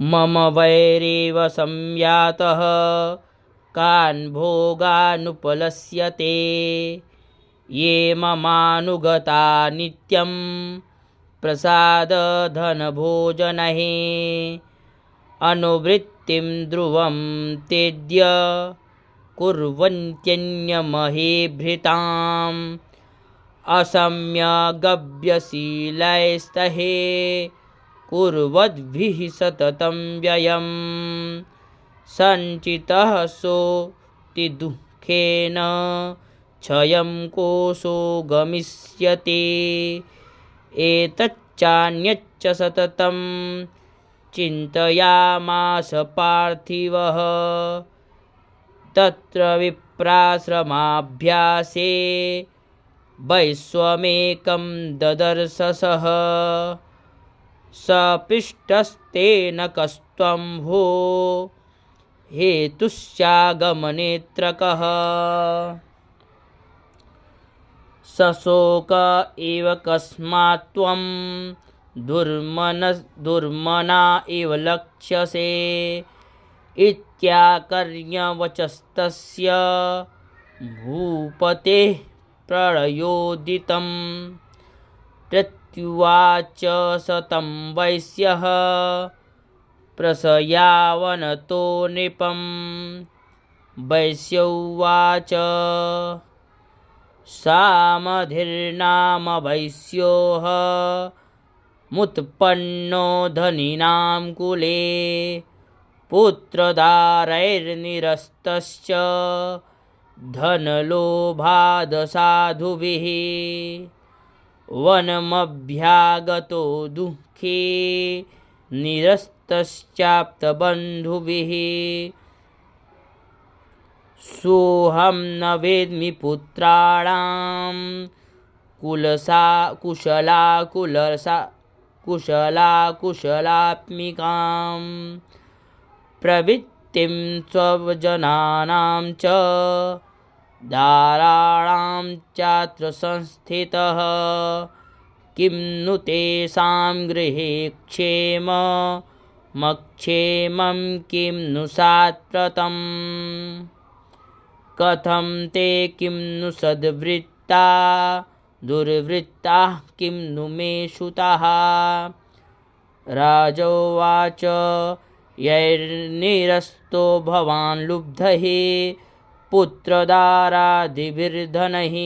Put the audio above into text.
मम वैरेव संयातः कान् भोगानुपलस्यते ये ममानुगता नित्यं प्रसादधनभोजनैः अनुवृत्तिं ध्रुवं त्यज्य कुर्वन्त्यन्यमहीभृताम् असम्यगव्यशीलैस्तहे कुर्वद्भिः सततं व्ययम् सञ्चितः सोऽति दुःखेन क्षयं कोशो गमिष्यति एतच्चान्यच्च सततं चिन्तयामास पार्थिवः तत्र विप्राश्रमाभ्यासे वैश्वमेकं ददर्श सः सपृष्टस्तेन कस्त्वं भो हेतुश्चागमनेऽत्र कः सशोक एव कस्मात् त्वं दुर्मना इव लक्ष्यसे इत्याकर्ण्यवचस्तस्य भूपतेः प्रलयोदितं प्रत्युवाच स तं वैश्यः प्रशयावनतो नृपं वैश्योवाच सामधिर्नाम वैश्योः मुत्पन्नो धनिनां कुले पुत्रदारैर्निरस्तश्च धनलोभादसाधुभिः वनमभ्यागतो दुःखी निरस्तश्चाप्तबन्धुभिः सोऽहं न वेद्मि पुत्राणां कुशलात्मिकां प्रवृत्तिं स्वजनानां च दाराणां चात्र संस्थितः किं नु तेषां गृहे क्षेममक्षेमं किं नु सात्प्रतं कथं ते किं नु सद्वृत्ता दुर्वृत्ताः किं नु मे सुताः राजोवाच यैर्निरस्तो भवान् लुब्धः पुत्रदारादिभिर्धनैः